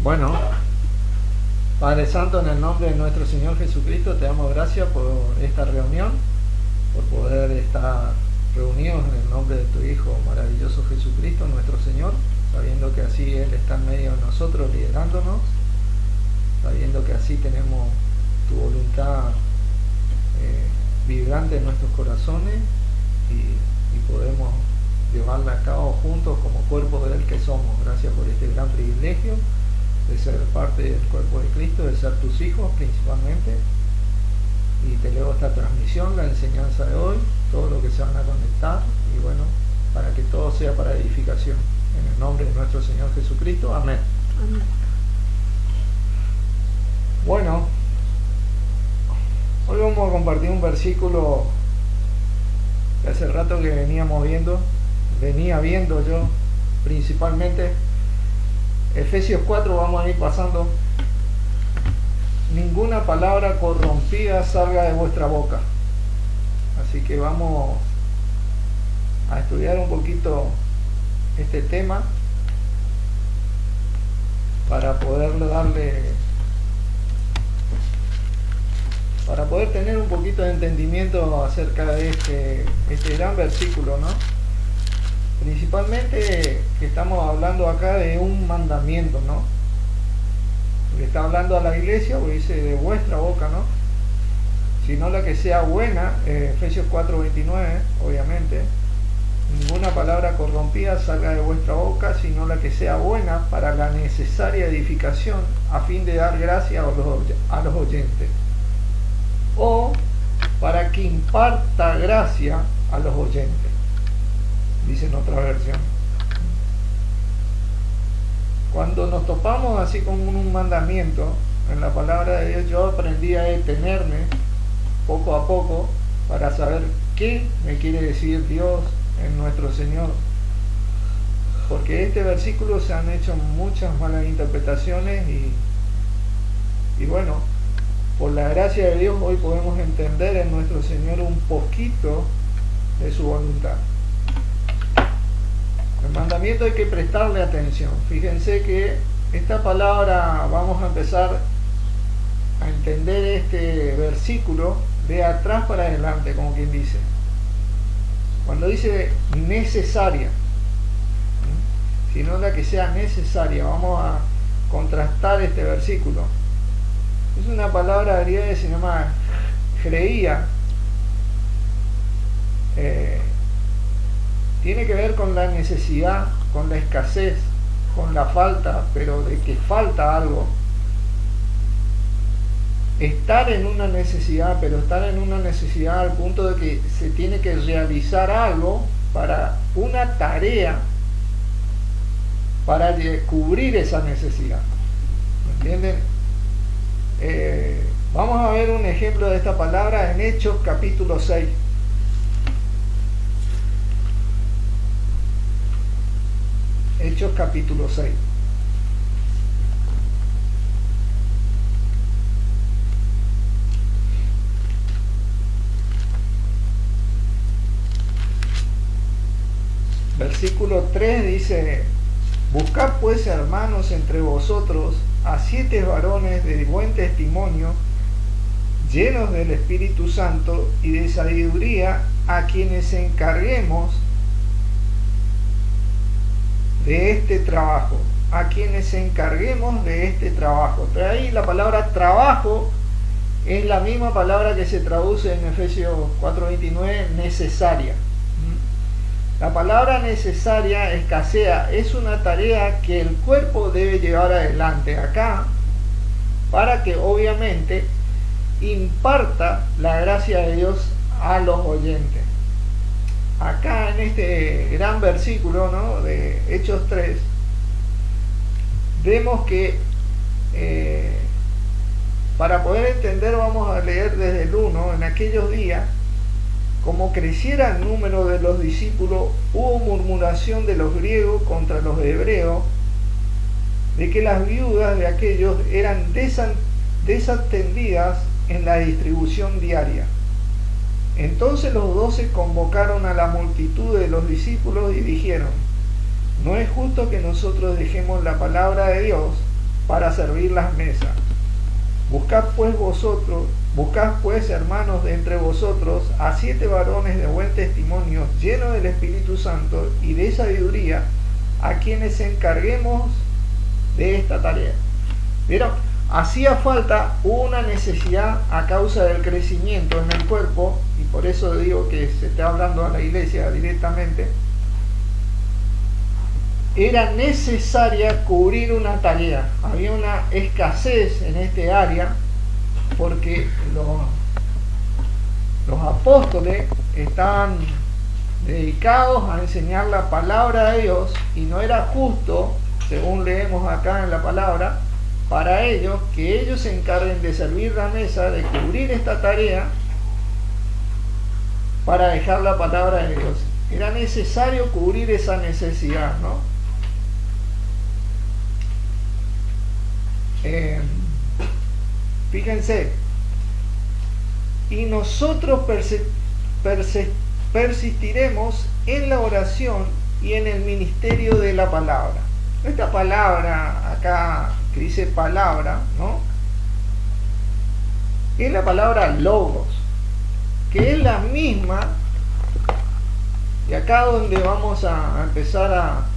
Bueno, Padre Santo, en el nombre de nuestro Señor Jesucristo, te damos gracias por esta reunión, por poder estar reunidos en el nombre de tu Hijo maravilloso Jesucristo, nuestro Señor, sabiendo que así Él está en medio de nosotros, liderándonos, sabiendo que así tenemos tu voluntad vibrante en nuestros corazones y podemos llevarla a cabo juntos como cuerpo de Él que somos. Gracias por este gran privilegio de ser parte del cuerpo de Cristo, de ser tus hijos principalmente. Y te leo esta transmisión, la enseñanza de hoy, todo lo que se van a conectar, y bueno, para que todo sea para edificación. En el nombre de nuestro Señor Jesucristo, amén. Amén. Bueno, hoy vamos a compartir un versículo que hace rato que venía viendo yo principalmente. Efesios 4, vamos a ir pasando. Ninguna palabra corrompida salga de vuestra boca. Así que vamos a estudiar un poquito este tema para poder tener un poquito de entendimiento acerca de este gran versículo, ¿no? Principalmente que estamos hablando acá de un mandamiento, ¿no? Le está hablando a la iglesia, porque dice de vuestra boca, ¿no? Sino la que sea buena, Efesios 4:29, obviamente. Ninguna palabra corrompida salga de vuestra boca, sino la que sea buena para la necesaria edificación, a fin de dar gracia a los oyentes. O para que imparta gracia a los oyentes, dice en otra versión. Cuando nos topamos así con un mandamiento en la palabra de Dios, yo aprendí a detenerme poco a poco para saber qué me quiere decir Dios en nuestro Señor, porque este versículo se han hecho muchas malas interpretaciones y bueno, por la gracia de Dios hoy podemos entender en nuestro Señor un poquito de su voluntad. El mandamiento hay que prestarle atención. Fíjense que esta palabra, vamos a empezar a entender este versículo de atrás para adelante, como quien dice. Cuando dice necesaria, sino la que sea necesaria, vamos a contrastar este versículo. Es una palabra griega que se llama greia. Tiene que ver con la necesidad, con la escasez, con la falta, pero de que falta algo. Estar en una necesidad, pero estar en una necesidad al punto de que se tiene que realizar algo para una tarea para cubrir esa necesidad. ¿Me entienden? Vamos a ver un ejemplo de esta palabra en Hechos capítulo 6. Hechos capítulo 6. Versículo 3 dice: buscad pues, hermanos, entre vosotros a 7 varones de buen testimonio, llenos del Espíritu Santo y de sabiduría, a quienes encarguemos de este trabajo. A quienes encarguemos de este trabajo. Pero ahí la palabra trabajo es la misma palabra que se traduce en Efesios 4:29, necesaria. La palabra necesaria escasea, es una tarea que el cuerpo debe llevar adelante acá para que obviamente imparta la gracia de Dios a los oyentes. Acá en este gran versículo, ¿no?, de Hechos 3, vemos que para poder entender, vamos a leer desde el 1, en aquellos días, como creciera el número de los discípulos, hubo murmuración de los griegos contra los hebreos, de que las viudas de aquellos eran desatendidas en la distribución diaria. Entonces los 12 convocaron a la multitud de los discípulos y dijeron: no es justo que nosotros dejemos la palabra de Dios para servir las mesas. Buscad pues, hermanos, de entre vosotros a 7 varones de buen testimonio, llenos del Espíritu Santo y de sabiduría, a quienes encarguemos de esta tarea. ¿Vieron? Hacía falta una necesidad a causa del crecimiento en el cuerpo, y por eso digo que se está hablando a la iglesia directamente. Era necesaria cubrir una tarea. Había una escasez en este área porque los apóstoles estaban dedicados a enseñar la palabra de Dios, y no era justo, según leemos acá en la palabra, para ellos que ellos se encarguen de servir la mesa, de cubrir esta tarea para dejar la palabra de Dios. Era necesario cubrir esa necesidad, ¿no? Fíjense, y nosotros persistiremos en la oración y en el ministerio de la palabra. Esta palabra acá que dice palabra, ¿no? Es la palabra logos, que es la misma, y acá donde vamos a empezar a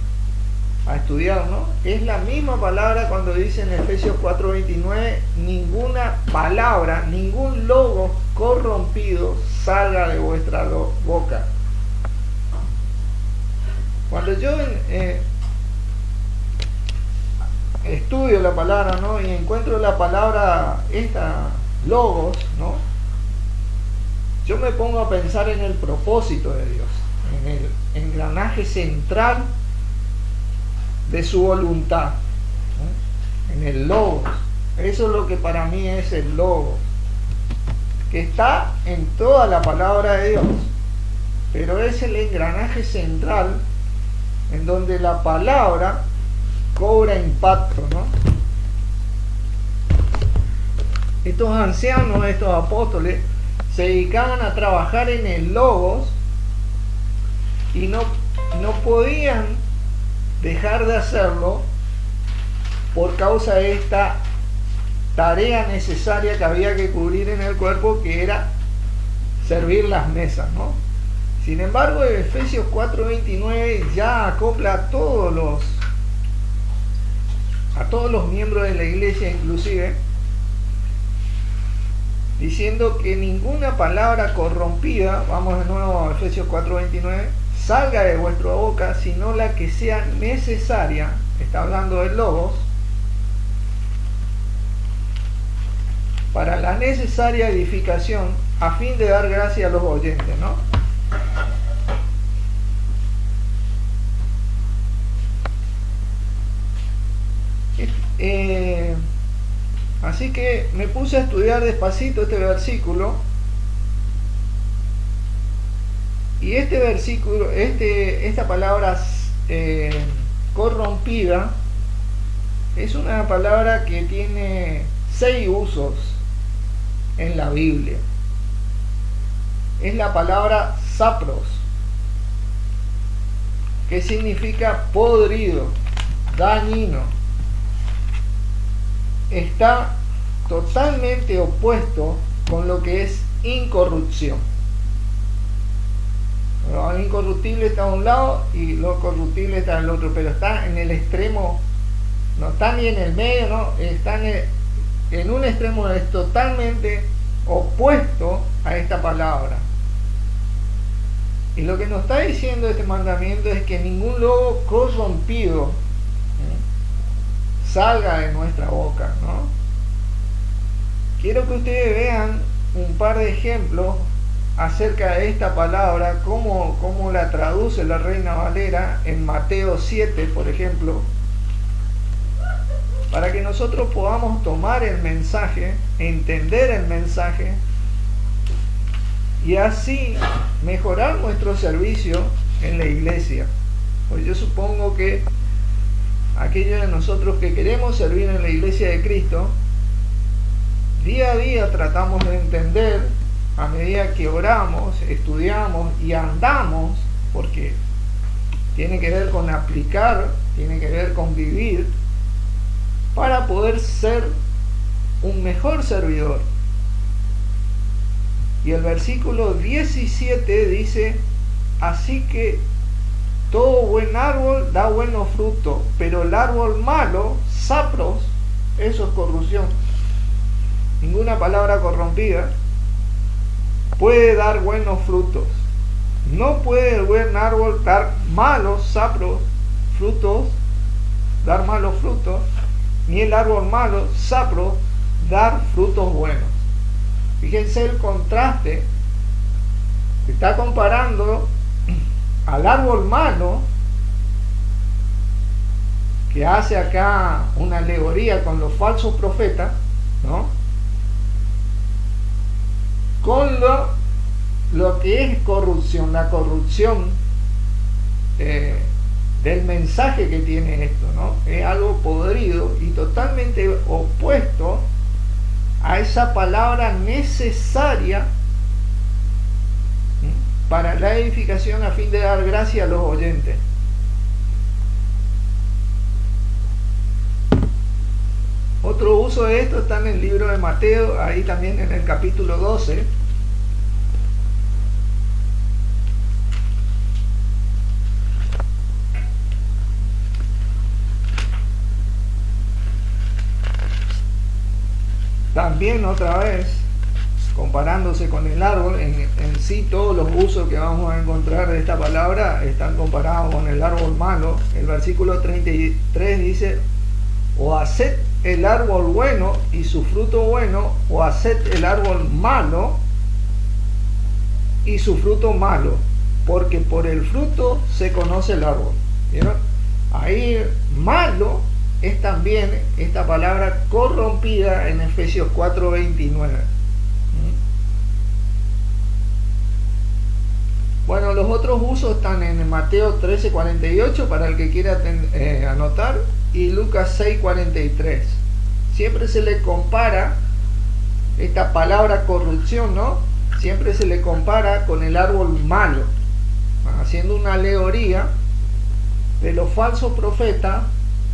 estudiar, ¿no? Es la misma palabra cuando dice en Efesios 4:29, ninguna palabra, ningún logo corrompido salga de vuestra boca. Cuando yo estudio la palabra, ¿no? Y encuentro la palabra esta, logos, ¿no? Yo me pongo a pensar en el propósito de Dios, en el engranaje central de su voluntad, ¿no? En el logos. Eso es lo que para mí es el logos, que está en toda la palabra de Dios, pero es el engranaje central en donde la palabra cobra impacto, ¿no? Estos ancianos, estos apóstoles, se dedicaban a trabajar en el logos y no podían dejar de hacerlo por causa de esta tarea necesaria que había que cubrir en el cuerpo, que era servir las mesas, ¿no? Sin embargo, Efesios 4:29 ya acopla a todos los miembros de la iglesia, inclusive, diciendo que ninguna palabra corrompida, vamos de nuevo a Efesios 4:29, salga de vuestra boca, sino la que sea necesaria, está hablando del logos, para la necesaria edificación, a fin de dar gracia a los oyentes, ¿no? Así que me puse a estudiar despacito este versículo, y este versículo, esta palabra corrompida, es una palabra que tiene 6 usos en la Biblia. Es la palabra sapros, que significa podrido, dañino. Está totalmente opuesto con lo que es incorrupción. Lo incorruptible está a un lado y lo corruptible está al otro, pero está en el extremo, no está ni en el medio, no, está en un extremo, es totalmente opuesto a esta palabra. Y lo que nos está diciendo este mandamiento es que ningún lobo corrompido salga de nuestra boca, ¿no? Quiero que ustedes vean un par de ejemplos acerca de esta palabra, cómo la traduce la Reina Valera en Mateo 7, por ejemplo, para que nosotros podamos tomar el mensaje, entender el mensaje y así mejorar nuestro servicio en la iglesia. Pues yo supongo que aquellos de nosotros que queremos servir en la iglesia de Cristo, día a día tratamos de entender, a medida que oramos, estudiamos y andamos, porque tiene que ver con aplicar, tiene que ver con vivir, para poder ser un mejor servidor. Y el versículo 17 dice: así que todo buen árbol da buenos frutos, pero el árbol malo, sapros, eso es corrupción. Ninguna palabra corrompida puede dar buenos frutos. No puede el buen árbol dar malos sapros, frutos, dar malos frutos, ni el árbol malo, sapro, dar frutos buenos. Fíjense el contraste. Está comparando al árbol malo, que hace acá una alegoría con los falsos profetas, ¿no?, con lo que es corrupción, la corrupción del mensaje que tiene esto, ¿no? Es algo podrido y totalmente opuesto a esa palabra necesaria para la edificación a fin de dar gracia a los oyentes. Otro uso de esto está en el libro de Mateo, ahí también en el capítulo 12. También otra vez, comparándose con el árbol, en sí todos los usos que vamos a encontrar de esta palabra están comparados con el árbol malo. El versículo 33 dice: o haced el árbol bueno y su fruto bueno, o haced el árbol malo y su fruto malo, porque por el fruto se conoce el árbol. ¿Vieron? Ahí malo es también esta palabra corrompida en Efesios 4:29. Bueno, los otros usos están en Mateo 13:48 para el que quiera anotar, y Lucas 6:43. Siempre se le compara esta palabra corrupción, ¿no? Siempre se le compara con el árbol malo, haciendo una alegoría de los falsos profetas,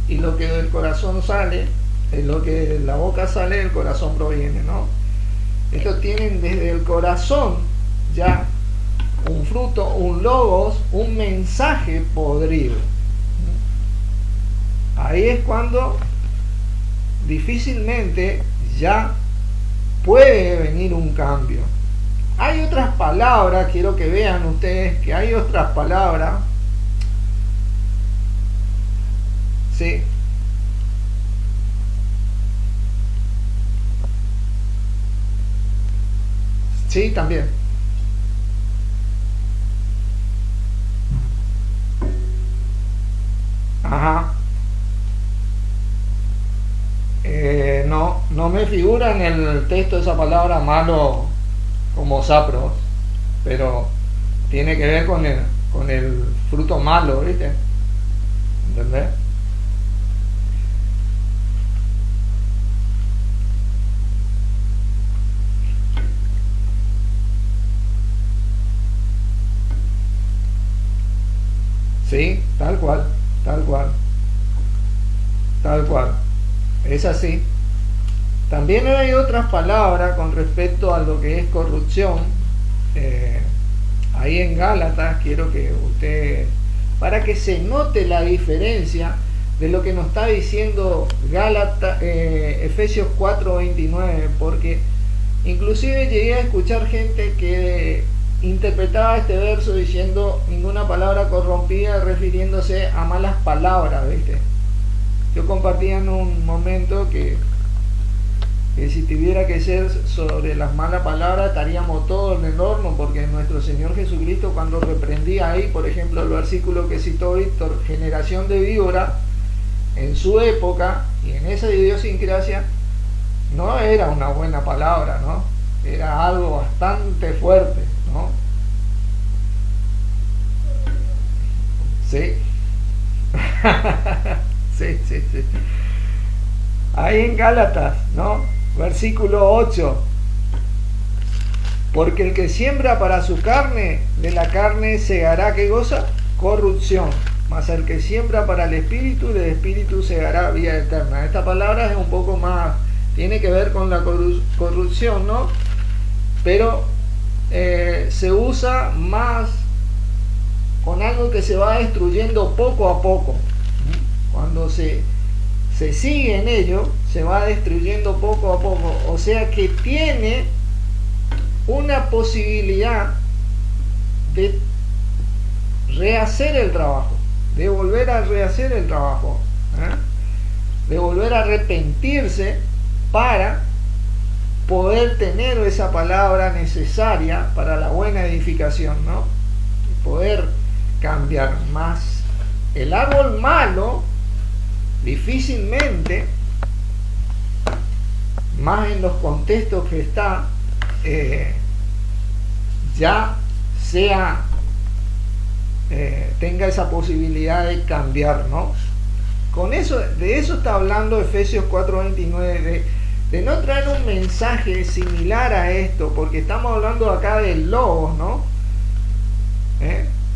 y lo que del corazón sale, lo que de la boca sale, del corazón proviene, ¿no? Estos tienen desde el corazón ya un fruto, un logos, un mensaje podrido. Ahí es cuando difícilmente ya puede venir un cambio. Hay otras palabras, quiero que vean ustedes que hay otras palabras. Sí. Sí, también. Ajá. No me figura en el texto esa palabra malo como sapros, pero tiene que ver con el fruto malo, ¿viste? ¿Entendés? Sí, tal cual, tal cual, tal cual. Es así. También hay otras palabras con respecto a lo que es corrupción. Ahí en Gálatas, quiero que usted, para que se note la diferencia de lo que nos está diciendo Efesios 4:29, porque inclusive llegué a escuchar gente que interpretaba este verso diciendo ninguna palabra corrompida, refiriéndose a malas palabras, ¿viste? Yo compartía en un momento que si tuviera que ser sobre las malas palabras estaríamos todos en el horno, porque nuestro Señor Jesucristo, cuando reprendía ahí, por ejemplo, el versículo que citó Víctor, generación de víbora, en su época y en esa idiosincrasia, no era una buena palabra, ¿no? Era algo bastante fuerte, ¿no? Sí. Sí. Ahí en Gálatas, ¿no? Versículo 8. Porque el que siembra para su carne, de la carne segará, ¿qué cosa? Corrupción. mas el que siembra para el espíritu, del espíritu segará vida eterna. Esta palabra es un poco más, tiene que ver con la corrupción, ¿no? Pero se usa más con algo que se va destruyendo poco a poco. Cuando se sigue en ello, se va destruyendo poco a poco. O sea que tiene una posibilidad de rehacer el trabajo, de volver a rehacer el trabajo, de volver a arrepentirse para poder tener esa palabra necesaria para la buena edificación, ¿no? Y poder cambiar más. El árbol malo difícilmente, más en los contextos que está, ya sea tenga esa posibilidad de cambiar, ¿no? Con eso, de eso está hablando Efesios 4:29, de no traer un mensaje similar a esto, porque estamos hablando acá del logos, ¿no?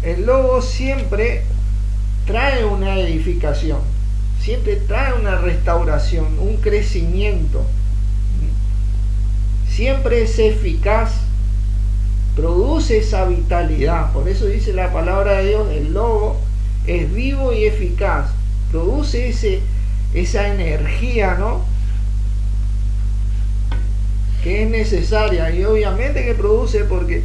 El logos siempre trae una edificación, siempre trae una restauración, un crecimiento, siempre es eficaz, produce esa vitalidad. Por eso dice la palabra de Dios, el logo es vivo y eficaz, produce esa energía, ¿no?, que es necesaria, y obviamente que produce, porque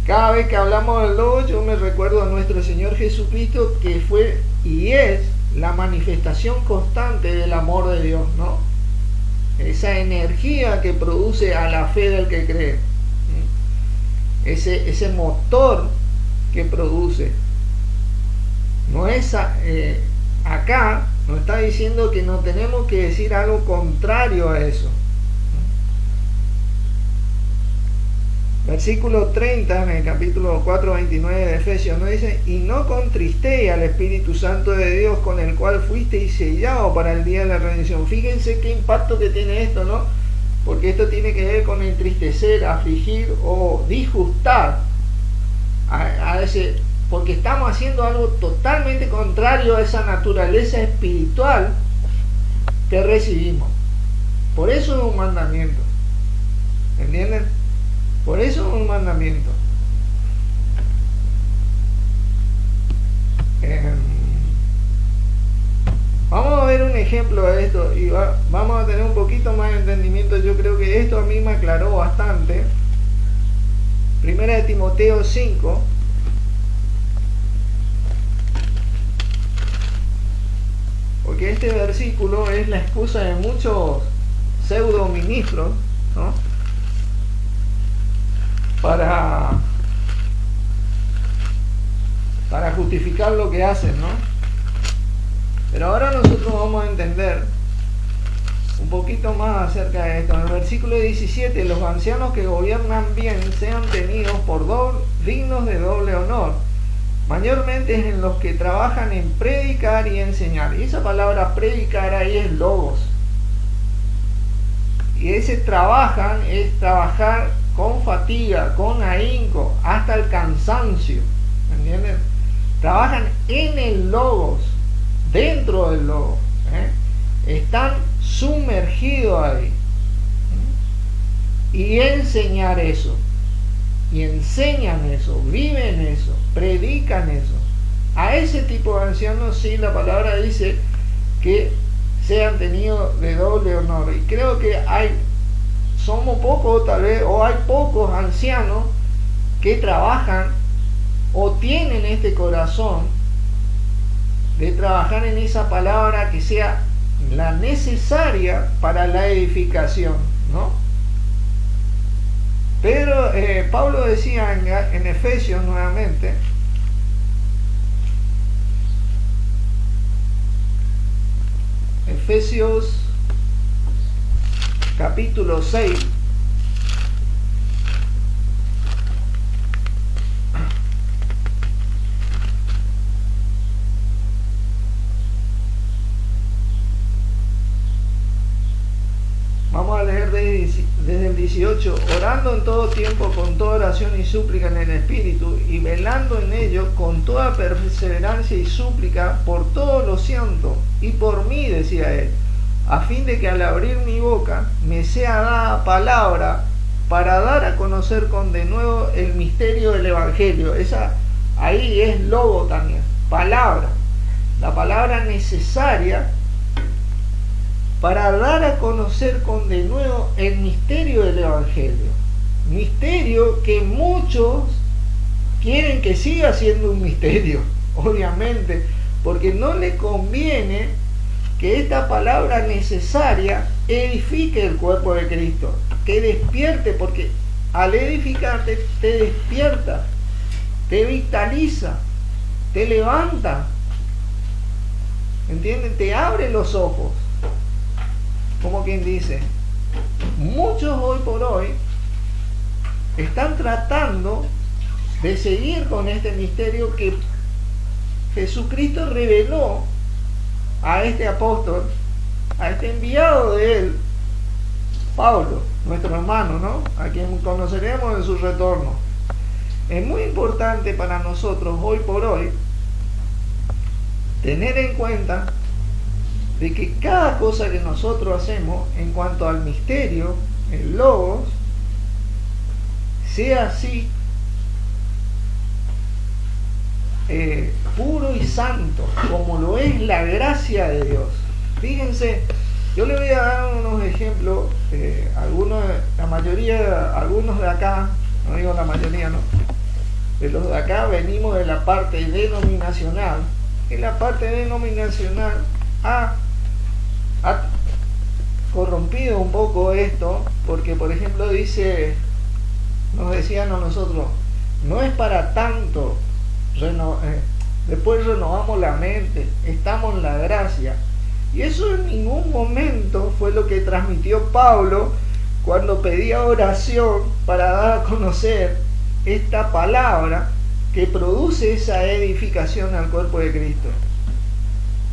cada vez que hablamos del logo yo me recuerdo a nuestro Señor Jesucristo, que fue y es la manifestación constante del amor de Dios, ¿no? Esa energía que produce a la fe del que cree, ese motor que produce. No es acá nos está diciendo que no tenemos que decir algo contrario a eso. Versículo 30 en el capítulo 4:29 de Efesios nos dice: y no contristéis al Espíritu Santo de Dios, con el cual fuisteis sellados para el día de la redención. Fíjense qué impacto que tiene esto, ¿no? Porque esto tiene que ver con entristecer, afligir o disgustar a ese, porque estamos haciendo algo totalmente contrario a esa naturaleza espiritual que recibimos. Por eso es un mandamiento, ¿entienden? Por eso es un mandamiento. Vamos a ver un ejemplo de esto y vamos a tener un poquito más de entendimiento. Yo creo que esto a mí me aclaró bastante. Primera de Timoteo 5. Porque este versículo es la excusa de muchos pseudo ministros, ¿no?, para justificar lo que hacen, ¿no? Pero ahora nosotros vamos a entender un poquito más acerca de esto. En el versículo 17, los ancianos que gobiernan bien sean tenidos por dignos de doble honor, mayormente en los que trabajan en predicar y enseñar. Y esa palabra predicar ahí es logos. Y ese trabajan es trabajar con fatiga, con ahínco, hasta el cansancio, ¿entienden? Trabajan en el logos, dentro del logos, están sumergidos ahí, y enseñar eso, y enseñan eso, viven eso, predican eso. A ese tipo de ancianos sí la palabra dice que sean tenidos de doble honor, y creo que somos pocos tal vez, o hay pocos ancianos que trabajan o tienen este corazón de trabajar en esa palabra que sea la necesaria para la edificación, ¿no? Pero Pablo decía en Efesios nuevamente, Efesios capítulo 6, vamos a leer desde el 18, orando en todo tiempo con toda oración y súplica en el Espíritu, y velando en ello con toda perseverancia y súplica por todos los santos, y por mí, decía él, a fin de que al abrir mi boca me sea dada palabra para dar a conocer con de nuevo el misterio del Evangelio. Ahí es logo también, palabra, la palabra necesaria para dar a conocer con de nuevo el misterio del Evangelio. Misterio que muchos quieren que siga siendo un misterio, obviamente, porque no le conviene que esta palabra necesaria edifique el cuerpo de Cristo, que despierte, porque al edificarte te despierta, te vitaliza, te levanta, ¿entienden? Te abre los ojos. Como quien dice, muchos hoy por hoy están tratando de seguir con este misterio que Jesucristo reveló a este apóstol, a este enviado de él, Pablo, nuestro hermano, ¿no? A quien conoceremos en su retorno. Es muy importante para nosotros hoy por hoy tener en cuenta de que cada cosa que nosotros hacemos en cuanto al misterio, el logos, sea así puro y santo, como lo es la gracia de Dios. Fíjense, yo le voy a dar unos ejemplos, algunos de acá, no digo la mayoría, no, de los de acá venimos de la parte denominacional, y la parte denominacional ha corrompido un poco esto, porque por ejemplo nos decían a nosotros, no es para tanto, después renovamos la mente, estamos en la gracia, y eso en ningún momento fue lo que transmitió Pablo cuando pedía oración para dar a conocer esta palabra que produce esa edificación al cuerpo de Cristo.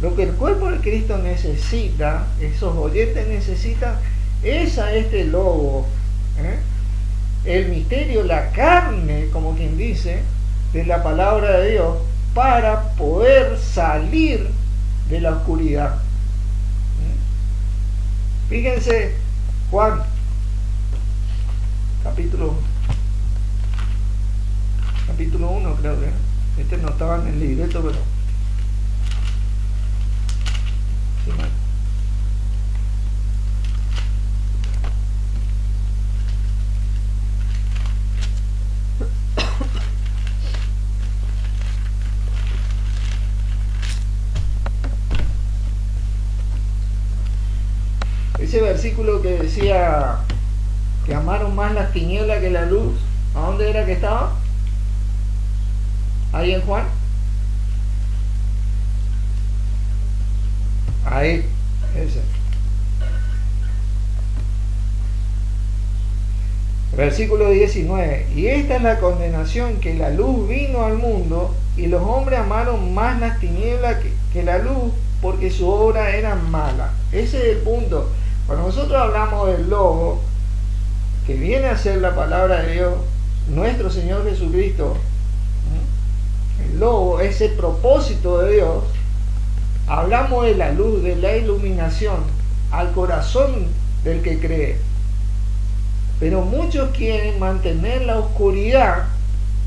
Lo que el cuerpo de Cristo necesita, esos oyentes necesitan, es a este logo, el misterio, la carne, como quien dice, de la palabra de Dios, para poder salir de la oscuridad. Fíjense, Juan, capítulo 1, creo que no estaba en el libreto, pero sí, ese versículo que decía que amaron más las tinieblas que la luz, ¿a dónde era que estaba? Ahí en Juan. Ahí, ese. Versículo 19. Y esta es la condenación, que la luz vino al mundo, y los hombres amaron más las tinieblas que la luz, porque su obra era mala. Ese es el punto. Cuando nosotros hablamos del logo, que viene a ser la palabra de Dios, nuestro Señor Jesucristo, el logo, ese propósito de Dios, hablamos de la luz, de la iluminación al corazón del que cree. Pero muchos quieren mantener la oscuridad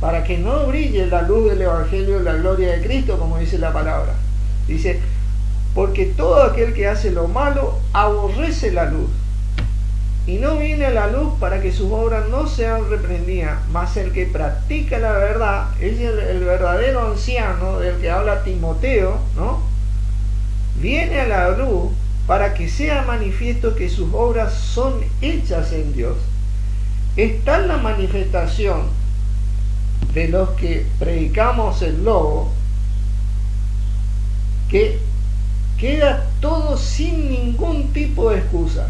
para que no brille la luz del Evangelio de la gloria de Cristo, como dice la palabra. Dice, porque todo aquel que hace lo malo aborrece la luz, y no viene a la luz para que sus obras no sean reprendidas, mas el que practica la verdad, es el verdadero anciano del que habla Timoteo, ¿no? Viene a la luz para que sea manifiesto que sus obras son hechas en Dios. Está la manifestación de los que predicamos el logo, que queda todo sin ningún tipo de excusa.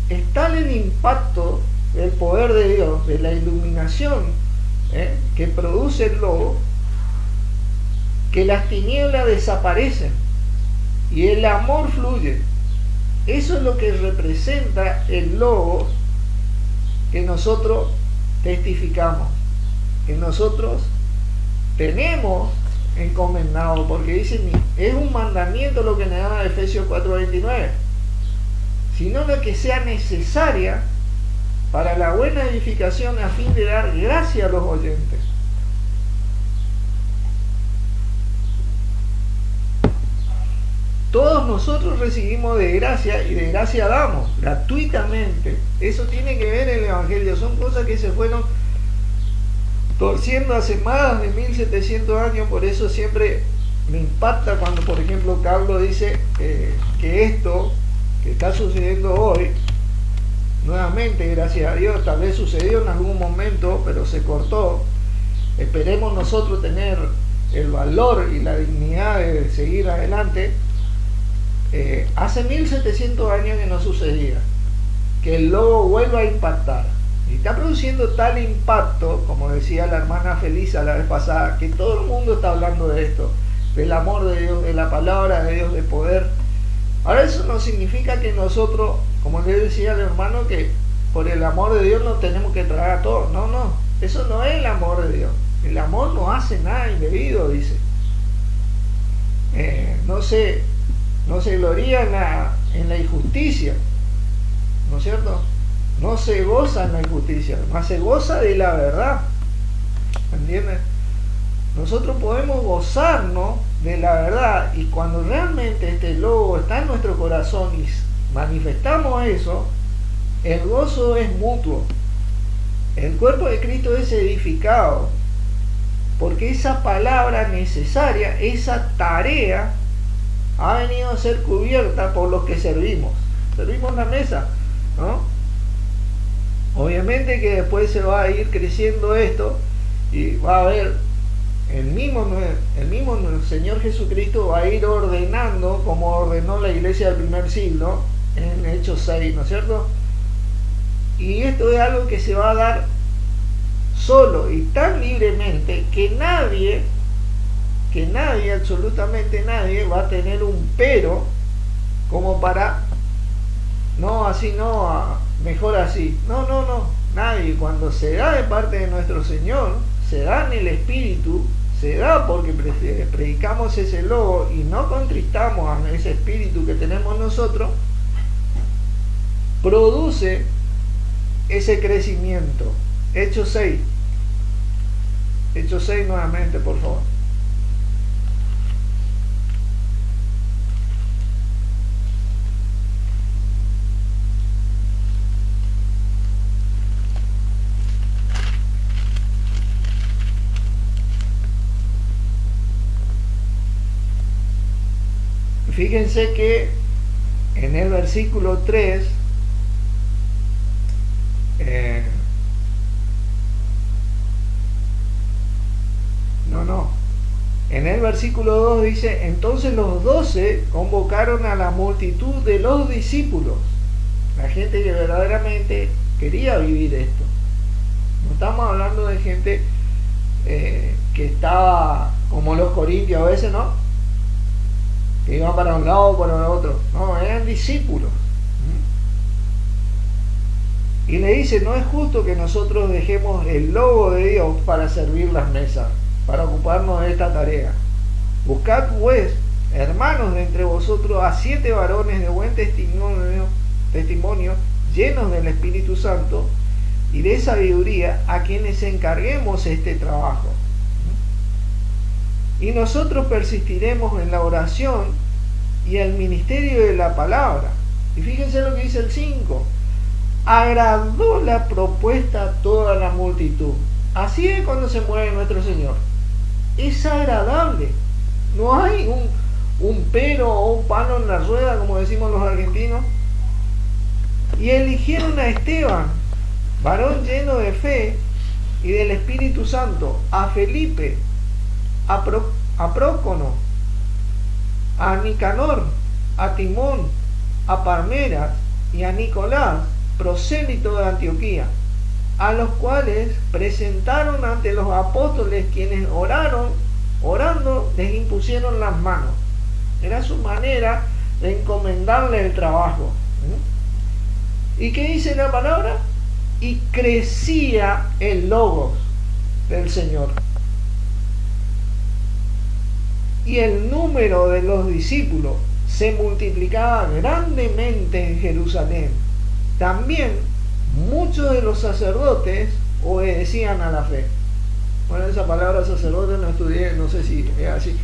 Es tal el impacto del poder de Dios, de la iluminación que produce el logo, que las tinieblas desaparecen y el amor fluye. Eso es lo que representa el logo que nosotros testificamos, que nosotros tenemos encomendado, porque dice, es un mandamiento lo que le da a Efesios 4:29, sino lo que sea necesaria para la buena edificación a fin de dar gracia a los oyentes. Todos nosotros recibimos de gracia y de gracia damos, gratuitamente. Eso tiene que ver el Evangelio. Son cosas que se fueron torciendo hace más de 1700 años. Por eso siempre me impacta cuando, por ejemplo, Carlos dice que esto que está sucediendo hoy, nuevamente, gracias a Dios, tal vez sucedió en algún momento, pero se cortó. Esperemos nosotros tener el valor y la dignidad de seguir adelante. Hace 1700 años que no sucedía que el lobo vuelva a impactar, y está produciendo tal impacto, como decía la hermana Felisa la vez pasada, que todo el mundo está hablando de esto, del amor de Dios, de la palabra de Dios, de poder. Ahora, eso no significa que nosotros, como le decía al hermano, que por el amor de Dios no tenemos que tragar a todos. No, eso no es el amor de Dios. El amor no hace nada indebido, dice. No se gloría en la injusticia, ¿no es cierto? No se goza en la injusticia, más se goza de la verdad, ¿entiendes? Nosotros podemos gozarnos de la verdad, y cuando realmente este lobo está en nuestro corazón y manifestamos eso, el gozo es mutuo. El cuerpo de Cristo es edificado, porque esa palabra necesaria, esa tarea, ha venido a ser cubierta por los que servimos la mesa, ¿no? Obviamente que después se va a ir creciendo esto, y va a haber el mismo Señor Jesucristo va a ir ordenando, como ordenó la iglesia del primer siglo en Hechos 6, ¿no es cierto? Y esto es algo que se va a dar solo y tan libremente que nadie, absolutamente nadie, va a tener un pero como para, no, así no, mejor así. No, nadie. Cuando se da de parte de nuestro Señor, se da en el Espíritu, se da porque predicamos ese logo y no contristamos a ese Espíritu que tenemos nosotros, produce ese crecimiento. Hechos 6 nuevamente, por favor. Fíjense que en el versículo 3 en el versículo 2 dice: entonces los 12 convocaron a la multitud de los discípulos, la gente que verdaderamente quería vivir esto. No estamos hablando de gente que estaba como los corintios a veces, ¿no? Que iban para un lado o para el otro. No, eran discípulos. Y le dice: no es justo que nosotros dejemos el logo de Dios para servir las mesas, para ocuparnos de esta tarea. Buscad pues, hermanos, de entre vosotros a 7 varones de buen testimonio, llenos del Espíritu Santo y de sabiduría, a quienes encarguemos este trabajo. Y nosotros persistiremos en la oración y el ministerio de la palabra. Y fíjense lo que dice el 5. Agradó la propuesta a toda la multitud. Así es cuando se mueve nuestro Señor. Es agradable. No hay un pero o un palo en la rueda, como decimos los argentinos. Y eligieron a Esteban, varón lleno de fe y del Espíritu Santo, a Felipe, a Prócono, a Nicanor, a Timón, a Parmenas y a Nicolás, prosélito de Antioquía, a los cuales presentaron ante los apóstoles, quienes orando les impusieron las manos. Era su manera de encomendarle el trabajo. ¿Y qué dice la palabra? y crecía el logos del Señor. Y el número de los discípulos se multiplicaba grandemente en Jerusalén. También muchos de los sacerdotes obedecían a la fe. Bueno, esa palabra sacerdote no estudié, no sé si es así.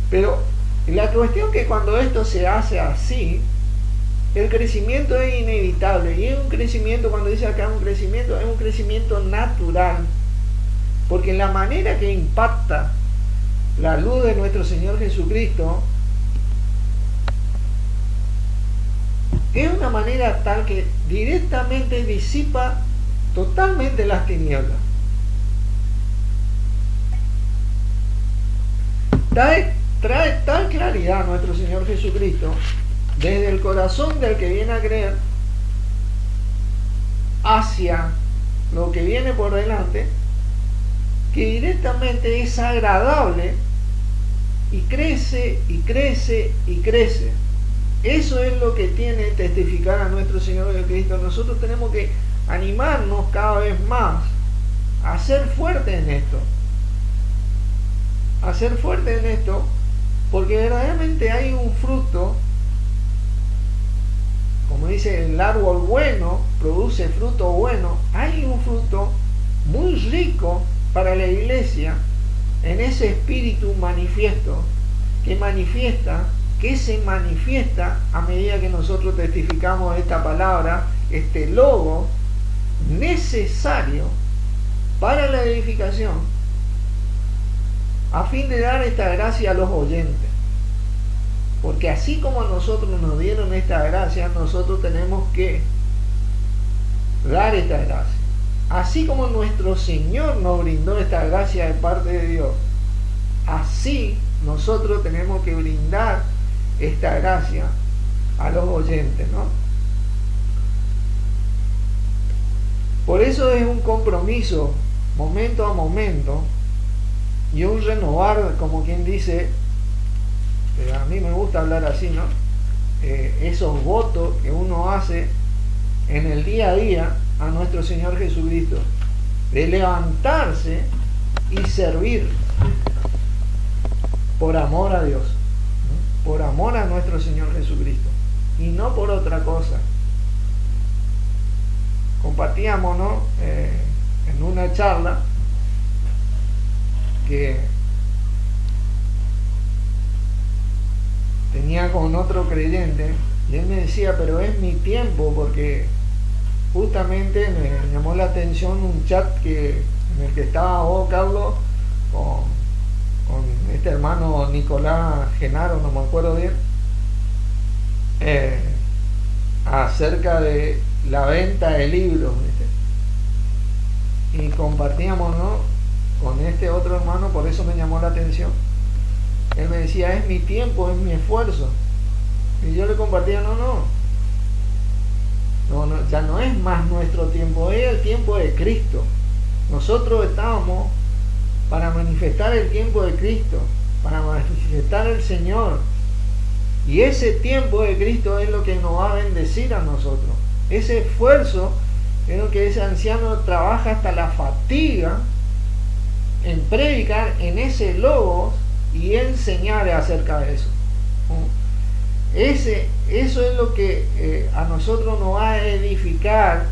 Pero la cuestión que cuando esto se hace así, el crecimiento es inevitable. Y es un crecimiento, cuando dice acá es un crecimiento natural. Porque la manera que impacta la luz de nuestro Señor Jesucristo es una manera tal que directamente disipa totalmente las tinieblas. Trae tal claridad nuestro Señor Jesucristo desde el corazón del que viene a creer hacia lo que viene por delante, que directamente es agradable y crece y crece y crece. Eso es lo que tiene que testificar a nuestro Señor Jesucristo. Nosotros tenemos que animarnos cada vez más a ser fuertes en esto. A ser fuertes en esto, porque verdaderamente hay un fruto. Como dice, el árbol bueno produce fruto bueno. Hay un fruto muy rico para la iglesia en ese espíritu manifiesto que se manifiesta a medida que nosotros testificamos esta palabra, este logo necesario para la edificación, a fin de dar esta gracia a los oyentes. Porque así como a nosotros nos dieron esta gracia, nosotros tenemos que dar esta gracia. Así como nuestro Señor nos brindó esta gracia de parte de Dios, así nosotros tenemos que brindar esta gracia a los oyentes, ¿no? Por eso es un compromiso momento a momento y un renovar, como quien dice, a mí me gusta hablar así, ¿no? Esos votos que uno hace en el día a día a nuestro Señor Jesucristo, de levantarse y servir por amor a Dios, ¿no? Por amor a nuestro Señor Jesucristo y no por otra cosa. Compartíamos, ¿no? En una charla que tenía con otro creyente y él me decía, pero es mi tiempo, porque justamente me llamó la atención un chat en el que estaba vos, Carlos, con este hermano Nicolás Genaro, no me acuerdo bien, acerca de la venta de libros, ¿viste? Y compartíamos, ¿no? Con este otro hermano, por eso me llamó la atención. Él me decía, es mi tiempo, es mi esfuerzo. Y yo le compartía, no, ya no es más nuestro tiempo, es el tiempo de Cristo. Nosotros estamos para manifestar el tiempo de Cristo, para manifestar el Señor. Y ese tiempo de Cristo es lo que nos va a bendecir a nosotros. Ese esfuerzo es lo que ese anciano trabaja hasta la fatiga en predicar en ese logos y enseñar acerca de eso. Eso es lo que a nosotros nos va a edificar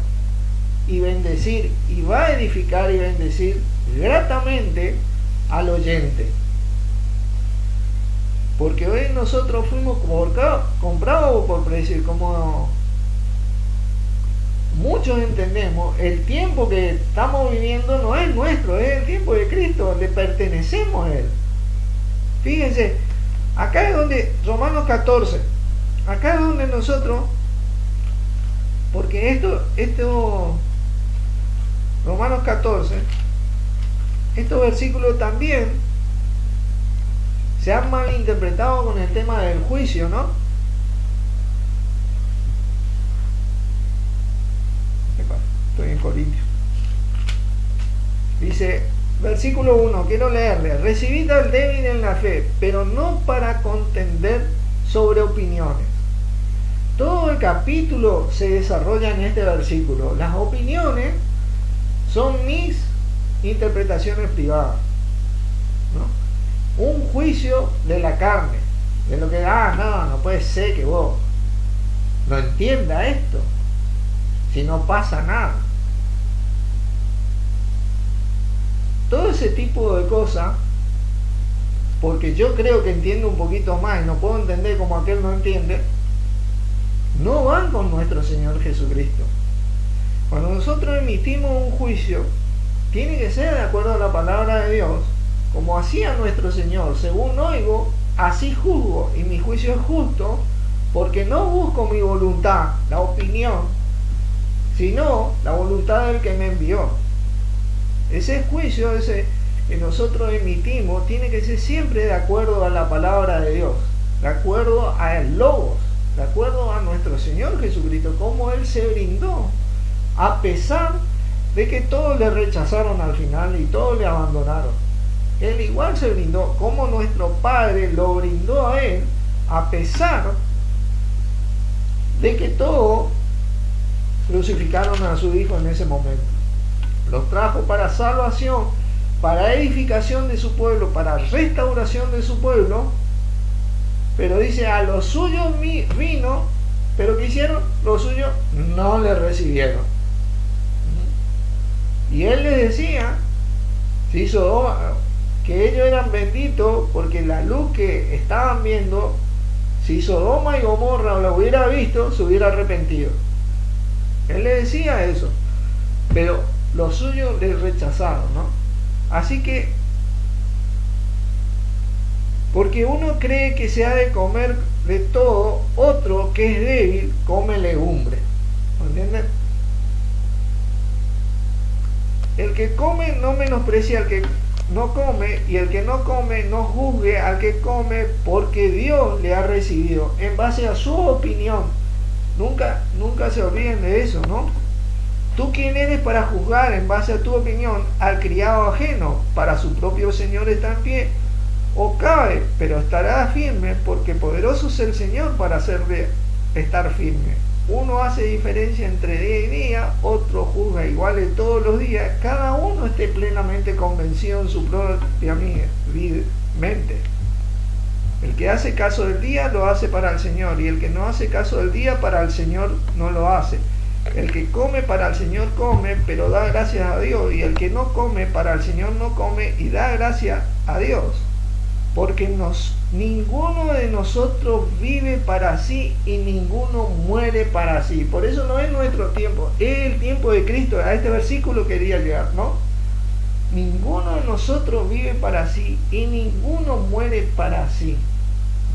y bendecir, y va a edificar y bendecir gratamente al oyente. Porque hoy nosotros fuimos comprados por precio, y como muchos entendemos, el tiempo que estamos viviendo no es nuestro, es el tiempo de Cristo, le pertenecemos a Él. Fíjense, acá es donde, Romanos 14, acá es donde nosotros, porque esto Romanos 14, estos versículos también se han malinterpretado con el tema del juicio, ¿no? Estoy en Corintios. Dice, versículo 1, quiero leerle: recibid al débil en la fe, pero no para contender sobre opiniones. Todo el capítulo se desarrolla en este versículo. Las opiniones son mis interpretaciones privadas, ¿no? Un juicio de la carne, de lo que, no puede ser que vos no entienda esto, si no pasa nada. Todo ese tipo de cosas, porque yo creo que entiendo un poquito más y no puedo entender como aquel no entiende, no van con nuestro Señor Jesucristo. Cuando nosotros emitimos un juicio, tiene que ser de acuerdo a la palabra de Dios, como hacía nuestro Señor: según oigo, así juzgo, y mi juicio es justo, porque no busco mi voluntad, la opinión, sino la voluntad del que me envió. Ese juicio, ese que nosotros emitimos, tiene que ser siempre de acuerdo a la palabra de Dios, de acuerdo al Logos, de acuerdo a nuestro Señor Jesucristo, como Él se brindó, a pesar de que todos le rechazaron al final y todos le abandonaron. Él igual se brindó, como nuestro Padre lo brindó a Él, a pesar de que todos crucificaron a su Hijo en ese momento. Los trajo para salvación, para edificación de su pueblo, para restauración de su pueblo. Pero dice, a los suyos vino, pero ¿qué hicieron? Los suyos no le recibieron. Y Él les decía, se hizo que ellos eran benditos porque la luz que estaban viendo, si Sodoma y Gomorra lo hubiera visto, se hubiera arrepentido. Él le decía eso, pero los suyos le rechazaron, ¿no? Así que, porque uno cree que se ha de comer de todo, otro que es débil come legumbre. ¿Entienden? El que come no menosprecia al que no come, y el que no come no juzgue al que come, porque Dios le ha recibido en base a su opinión. Nunca se olviden de eso, ¿no? ¿Tú quién eres para juzgar en base a tu opinión al criado ajeno? Para su propio Señor está en pie, o cae, pero estará firme, porque poderoso es el Señor para hacerle estar firme. Uno hace diferencia entre día y día, otro juzga iguales todos los días. Cada uno esté plenamente convencido en su propia mente. El que hace caso del día lo hace para el Señor, y el que no hace caso del día para el Señor no lo hace. El que come para el Señor come, pero da gracias a Dios, y el que no come para el Señor no come y da gracias a Dios. Porque ninguno de nosotros vive para sí y ninguno muere para sí. Por eso no es nuestro tiempo, es el tiempo de Cristo. A este versículo quería llegar, ¿no? Ninguno de nosotros vive para sí y ninguno muere para sí.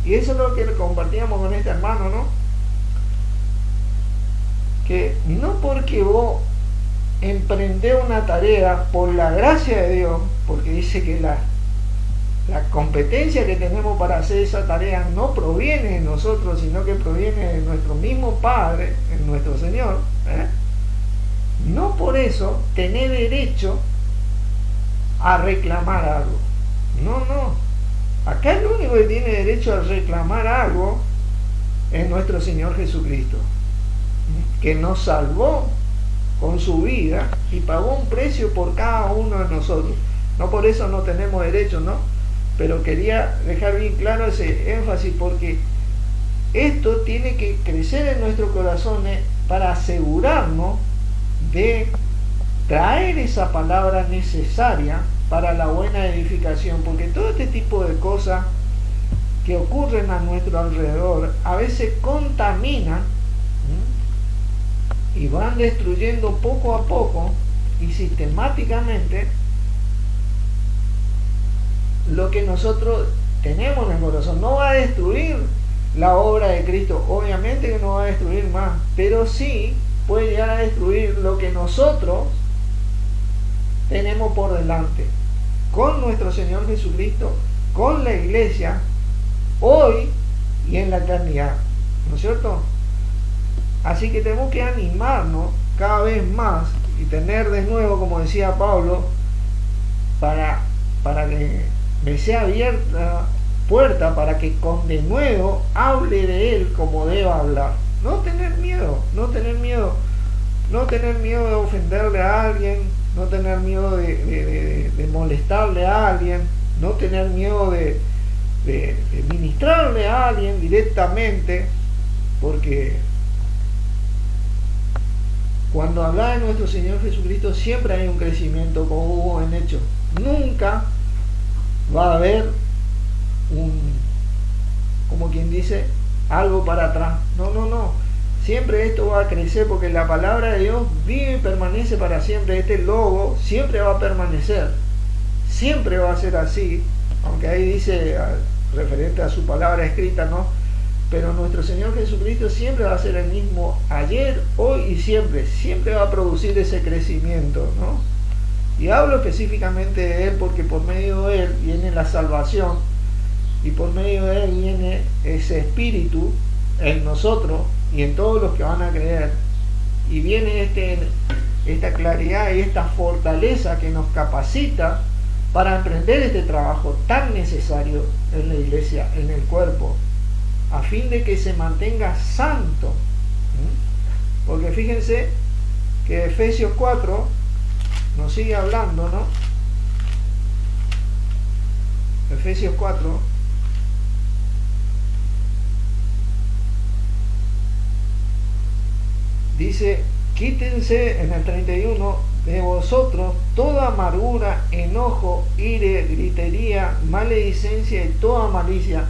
Y eso es lo que compartíamos con este hermano, ¿no? Que no porque vos emprendés una tarea por la gracia de Dios, porque dice que la competencia que tenemos para hacer esa tarea no proviene de nosotros, sino que proviene de nuestro mismo Padre, en nuestro Señor, no por eso tenés derecho a reclamar algo. No. Acá el único que tiene derecho a reclamar algo es nuestro Señor Jesucristo, que nos salvó con su vida y pagó un precio por cada uno de nosotros. No por eso no tenemos derecho, ¿no? Pero quería dejar bien claro ese énfasis, porque esto tiene que crecer en nuestros corazones para asegurarnos de traer esa palabra necesaria para la buena edificación, porque todo este tipo de cosas que ocurren a nuestro alrededor a veces contaminan y van destruyendo poco a poco y sistemáticamente lo que nosotros tenemos en el corazón. No va a destruir la obra de Cristo, obviamente que no va a destruir más, pero sí puede llegar a destruir lo que nosotros tenemos por delante con nuestro Señor Jesucristo, con la iglesia, hoy y en la eternidad, ¿no es cierto? Así que tenemos que animarnos cada vez más y tener de nuevo, como decía Pablo, para que me sea abierta puerta para que con de nuevo hable de Él como deba hablar. No tener miedo, no tener miedo. No tener miedo de ofenderle a alguien, no tener miedo de molestarle a alguien, no tener miedo de ministrarle a alguien directamente, porque cuando habla de nuestro Señor Jesucristo siempre hay un crecimiento como hubo en Hechos. Nunca va a haber como quien dice, algo para atrás. No. Siempre esto va a crecer porque la palabra de Dios vive y permanece para siempre. Este logo siempre va a permanecer. Siempre va a ser así. Aunque ahí dice referente a su palabra escrita, ¿no? Pero nuestro Señor Jesucristo siempre va a ser el mismo ayer, hoy y siempre. Siempre va a producir ese crecimiento, ¿no? Y hablo específicamente de Él porque por medio de Él viene la salvación y por medio de Él viene ese espíritu en nosotros y en todos los que van a creer, y viene esta claridad y esta fortaleza que nos capacita para emprender este trabajo tan necesario en la iglesia, en el cuerpo, a fin de que se mantenga santo. Porque fíjense que Efesios 4 nos sigue hablando, ¿no? Efesios 4 dice: quítense, en el 31, de vosotros toda amargura, enojo, ira, gritería, maledicencia y toda malicia.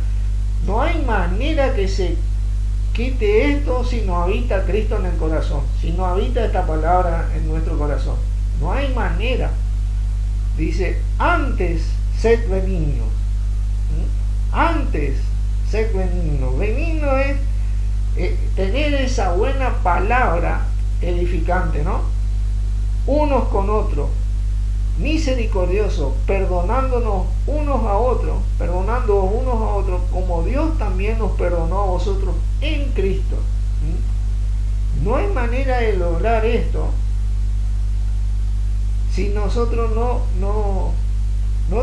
No hay manera que se quite esto si no habita Cristo en el corazón, si no habita esta palabra en nuestro corazón. No hay manera. Dice: antes sed benignos. Antes sed benignos. Benigno es tener esa buena palabra edificante, ¿no? Unos con otros, misericordiosos, perdonándonos unos a otros, como Dios también nos perdonó a vosotros en Cristo. No hay manera de lograr esto si nosotros no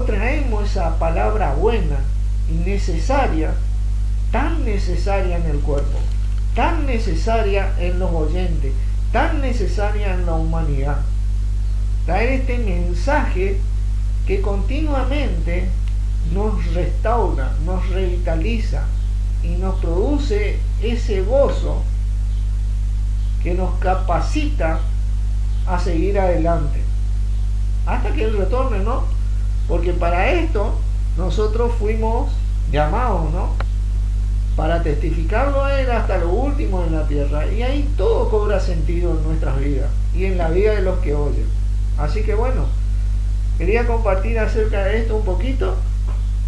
traemos esa palabra buena y necesaria, tan necesaria en el cuerpo, tan necesaria en los oyentes, tan necesaria en la humanidad. Traer este mensaje que continuamente nos restaura, nos revitaliza y nos produce ese gozo que nos capacita a seguir adelante hasta que Él retorne, ¿no? Porque para esto nosotros fuimos llamados, ¿no? Para testificarlo a Él hasta lo último en la tierra, y ahí todo cobra sentido en nuestras vidas y en la vida de los que oyen. Así que bueno, quería compartir acerca de esto un poquito.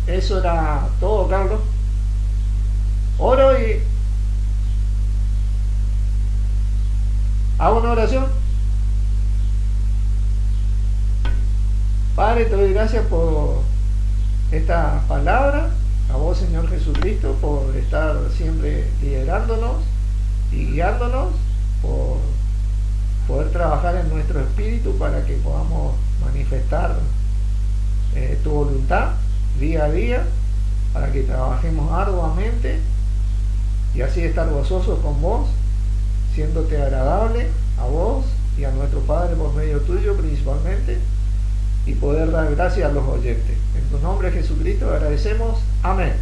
Eso era todo, Carlos. Oro y hago una oración. Padre, te doy gracias por esta palabra, a vos, Señor Jesucristo, por estar siempre liderándonos y guiándonos, por poder trabajar en nuestro espíritu para que podamos manifestar tu voluntad día a día, para que trabajemos arduamente y así estar gozosos con vos, siéndote agradable a vos y a nuestro Padre por medio tuyo principalmente, y poder dar gracias a los oyentes. En tu nombre, Jesucristo, agradecemos. Amén.